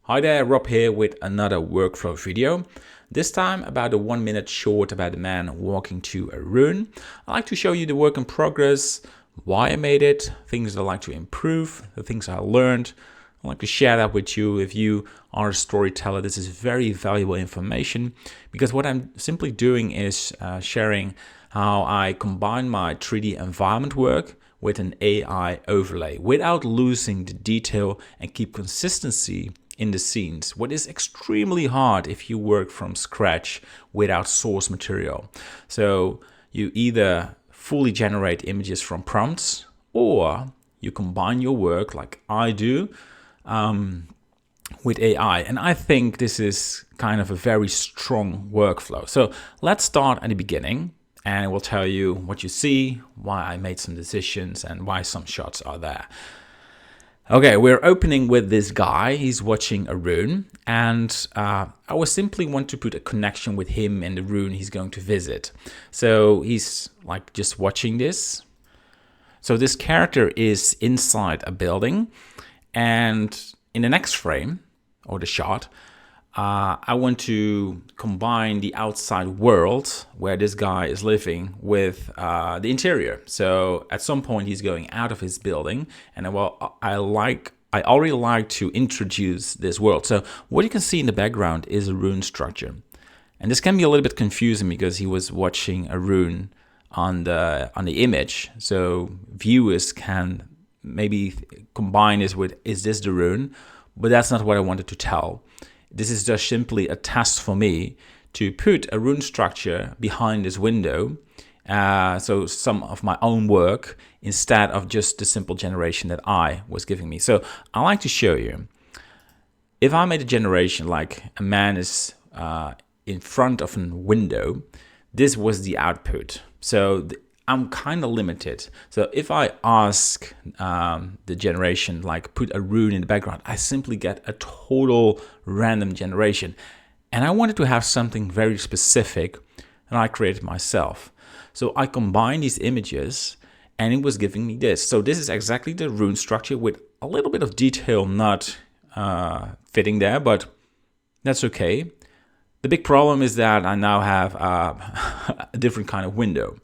Hi there, Rob here with another workflow video. This time about a 1 minute short about a man walking to a rune. I like to show you the work in progress, why I made it, things I like to improve, the things I learned. I like to share that with you. If you are a storyteller, this is very valuable information because what I'm simply doing is sharing how I combine my 3D environment work with an AI overlay without losing the detail and keep consistency in the scenes, what is extremely hard if you work from scratch without source material. So you either fully generate images from prompts or you combine your work like I do with AI. And I think this is kind of a very strong workflow. So let's start at the beginning and we'll tell you what you see, why I made some decisions and why some shots are there. Okay, we're opening with this guy. He's watching a rune, and I was simply want to put a connection with him and the rune he's going to visit. So he's like just watching this. So this character is inside a building, and in the next frame, or the shot, I want to combine the outside world where this guy is living with the interior. So at some point he's going out of his building, and I already like to introduce this world. So what you can see in the background is a rune structure, and this can be a little bit confusing because he was watching a rune on the image. So viewers can maybe combine this with, is this the rune? But that's not what I wanted to tell. This is just simply a test for me to put a rune structure behind this window. So some of my own work instead of just the simple generation that I was giving me. So I like to show you, if I made a generation like a man is in front of a window, this was the output. So I'm kind of limited. So if I ask the generation, like put a rune in the background, I simply get a total random generation. And I wanted to have something very specific, and I created myself. So I combined these images and it was giving me this. So this is exactly the rune structure with a little bit of detail not fitting there, but that's okay. The big problem is that I now have a different kind of window.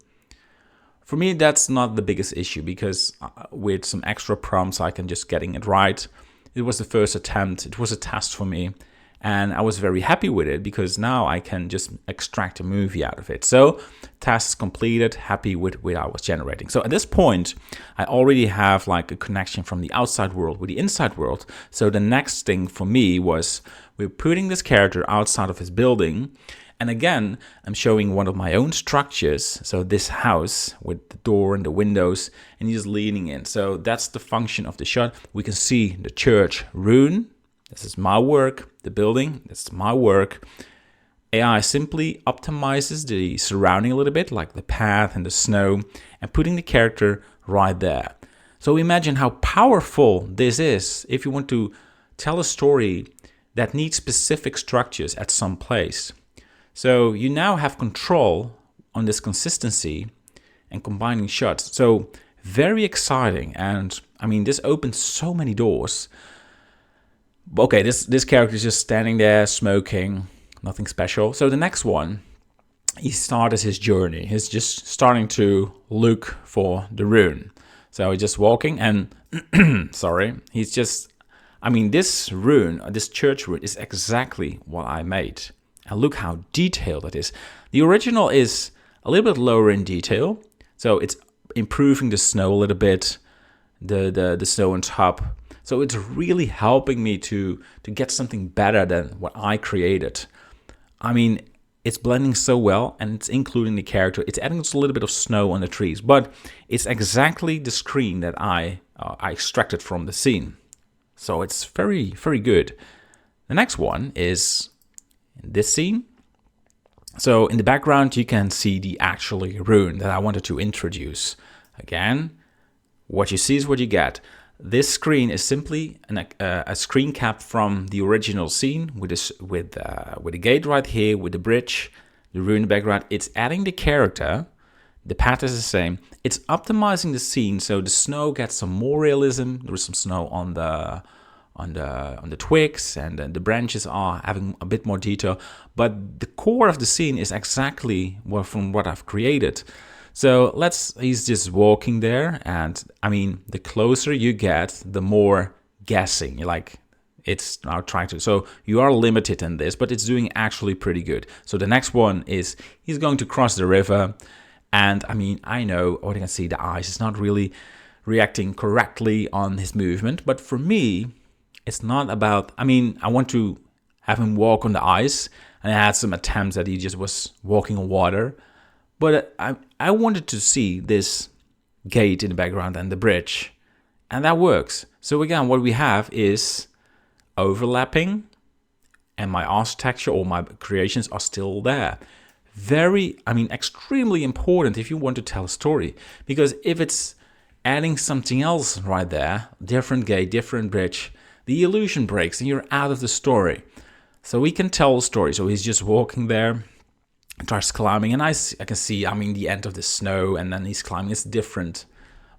For me, that's not the biggest issue because with some extra prompts, I can just getting it right. It was the first attempt. It was a test for me. And I was very happy with it because now I can just extract a movie out of it. So tasks completed, happy with what I was generating. So at this point, I already have like a connection from the outside world with the inside world. So the next thing for me was we're putting this character outside of his building. And again, I'm showing one of my own structures. So this house with the door and the windows, and he's leaning in. So that's the function of the shot. We can see the church rune. This is my work. The building, that's my work. AI simply optimizes the surrounding a little bit, like the path and the snow, and putting the character right there. So imagine how powerful this is if you want to tell a story that needs specific structures at some place. So you now have control on this consistency and combining shots. So very exciting. And I mean, this opens so many doors. Okay, this character is just standing there smoking, nothing special. So the next one, he started his journey. He's just starting to look for the rune. So he's just walking and, sorry, he's just, I mean, this rune, this church rune is exactly what I made. And look how detailed it is. The original is a little bit lower in detail. So it's improving the snow a little bit, the snow on top. So it's really helping me to get something better than what I created. I mean, it's blending so well and it's including the character. It's adding just a little bit of snow on the trees, but it's exactly the screen that I extracted from the scene. So it's very, very good. The next one is in this scene. So in the background, you can see the actually rune that I wanted to introduce. Again, what you see is what you get. This screen is simply a screen cap from the original scene with the gate right here, with the bridge, the rune in the background. It's adding the character. The path is the same. It's optimizing the scene so the snow gets some more realism. There is some snow on on the twigs, and the branches are having a bit more detail. But the core of the scene is exactly from what I've created. So he's just walking there, and I mean, the closer you get, the more guessing. It's now trying to, so you are limited in this, but it's doing actually pretty good. So the next one is he's going to cross the river, and I mean, I know, you can see the eyes is not really reacting correctly on his movement, but for me, it's not about, I mean, I want to have him walk on the ice, and I had some attempts that he just was walking on water, but I wanted to see this gate in the background and the bridge, and that works. So again, what we have is overlapping, and my architecture or my creations are still there. Extremely important if you want to tell a story, because if it's adding something else right there, different gate, different bridge, the illusion breaks and you're out of the story. So we can tell a story. So he's just walking there, starts climbing, and I can see, the end of the snow, and then he's climbing. It's different.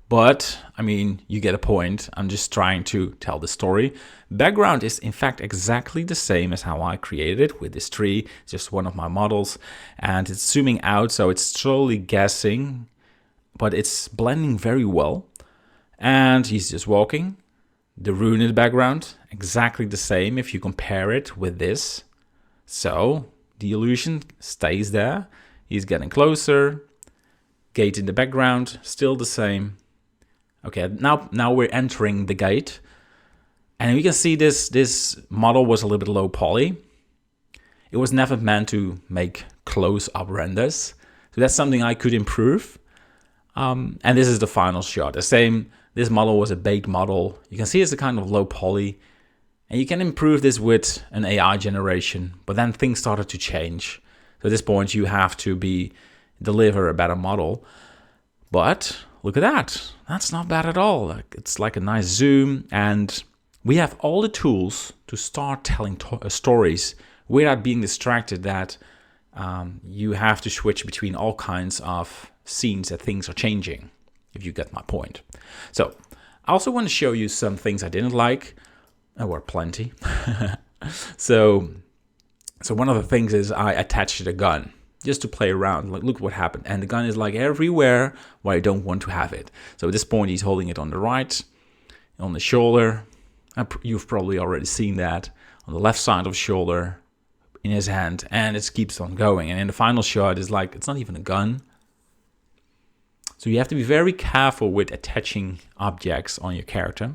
But, you get a point. I'm just trying to tell the story. Background is, in fact, exactly the same as how I created it with this tree. It's just one of my models. And it's zooming out, so it's slowly guessing, but it's blending very well. And he's just walking. The rune in the background, exactly the same if you compare it with this. So, the illusion stays there. He's getting closer. Gate in the background, still the same. Okay, now we're entering the gate, and we can see this model was a little bit low poly. It was never meant to make close-up renders, so that's something I could improve. And this is the final shot. This model was a baked model. You can see it's a kind of low poly, and you can improve this with an AI generation. But then things started to change. So at this point, you have to deliver a better model. But look at that. That's not bad at all. It's like a nice zoom, and we have all the tools to start telling stories without being distracted that you have to switch between all kinds of scenes that things are changing, if you get my point. So I also want to show you some things I didn't like. There were plenty. So one of the things is I attached a gun just to play around. Like, look what happened. And the gun is like everywhere where I don't want to have it. So at this point, he's holding it on the right, on the shoulder. You've probably already seen that. On the left side of the shoulder, in his hand. And it keeps on going. And in the final shot, it's like, it's not even a gun. So you have to be very careful with attaching objects on your character.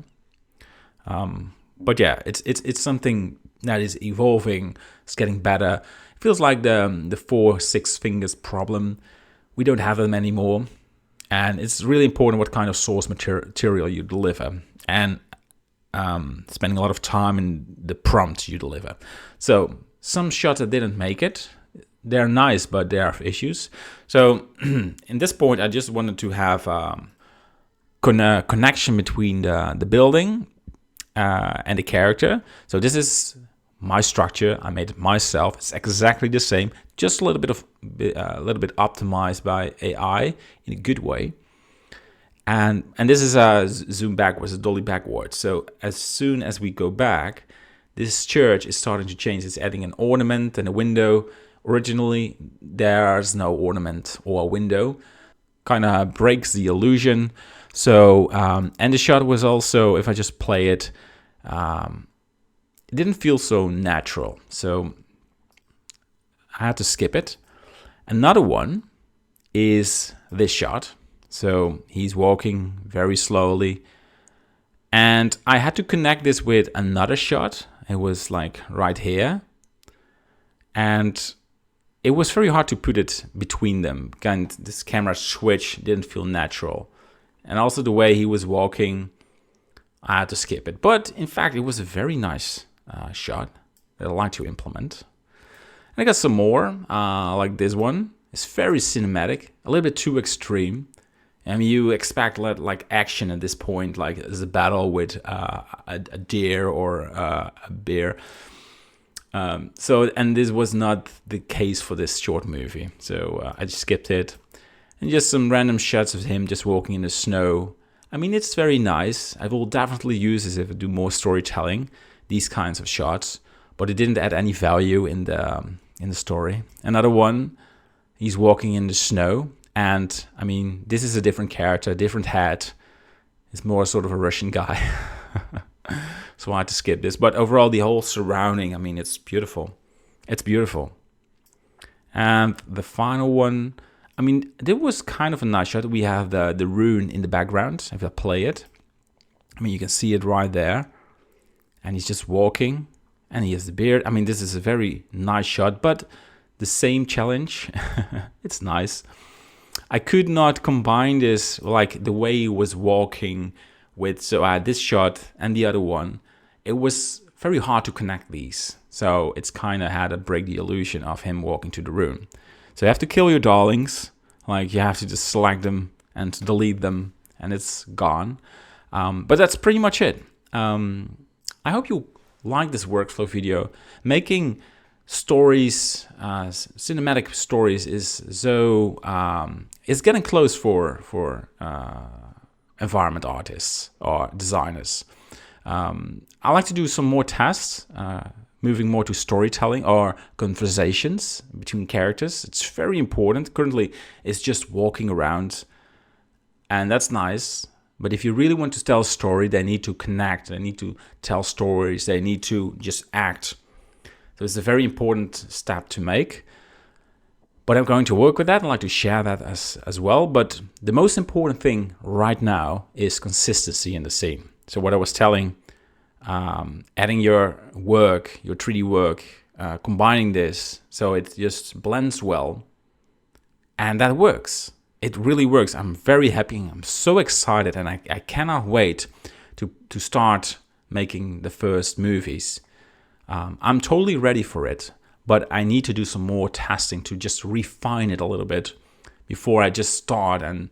But yeah, it's something that is evolving. It's getting better. It feels like the 4-6 fingers problem. We don't have them anymore. And it's really important what kind of source material you deliver. And spending a lot of time in the prompt you deliver. So some shots that didn't make it, they're nice, but there are issues. So in this point, I just wanted to have a connection between the building and the character. So this is my structure. I made it myself. It's exactly the same, just a little bit optimized by AI in a good way. And this is a zoom backwards, a dolly backwards. So as soon as we go back, this church is starting to change. It's adding an ornament and a window. Originally, there's no ornament or a window. Kind of breaks the illusion. So, and the shot was also, if I just play it, it didn't feel so natural. So I had to skip it. Another one is this shot. So he's walking very slowly. And I had to connect this with another shot. It was like right here. And it was very hard to put it between them. Again, this camera switch didn't feel natural. And also the way he was walking, I had to skip it. But in fact, it was a very nice shot that I like to implement. And I got some more, like this one. It's very cinematic, a little bit too extreme. And you expect like action at this point, like there's a battle with a deer or a bear. And this was not the case for this short movie. So I just skipped it. And just some random shots of him just walking in the snow. I mean, it's very nice. I will definitely use this if I do more storytelling, these kinds of shots, but it didn't add any value in the story. Another one, he's walking in the snow, and I mean, this is a different character, different hat. It's more sort of a Russian guy. So I had to skip this. But overall, the whole surrounding, I mean, it's beautiful. It's beautiful. And the final one, I mean, there was kind of a nice shot. We have the rune in the background. If I play it, I mean, you can see it right there. And he's just walking, and he has the beard. I mean, this is a very nice shot, but the same challenge. It's nice. I could not combine this, like the way he was walking with, so I had this shot and the other one. It was very hard to connect these. So it's kind of had to break the illusion of him walking to the rune. So you have to kill your darlings. Like you have to just select them and delete them, and it's gone. But that's pretty much it. I hope you like this workflow video. Making stories, cinematic stories, is so it's getting close for environment artists or designers. I like to do some more tests, moving more to storytelling or conversations between characters. It's very important. Currently, it's just walking around, and that's nice. But if you really want to tell a story, they need to connect. They need to tell stories. They need to just act. So it's a very important step to make. But I'm going to work with that. I'd like to share that as well. But the most important thing right now is consistency in the scene. So what I was telling, adding your work, your 3D work, combining this so it just blends well. And that works. It really works. I'm very happy. I'm so excited, and I cannot wait to start making the first movies. I'm totally ready for it, but I need to do some more testing to just refine it a little bit before I just start and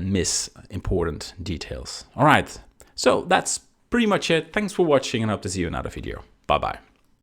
miss important details. All right, so that's pretty much it. Thanks for watching, and I hope to see you in another video. Bye-bye.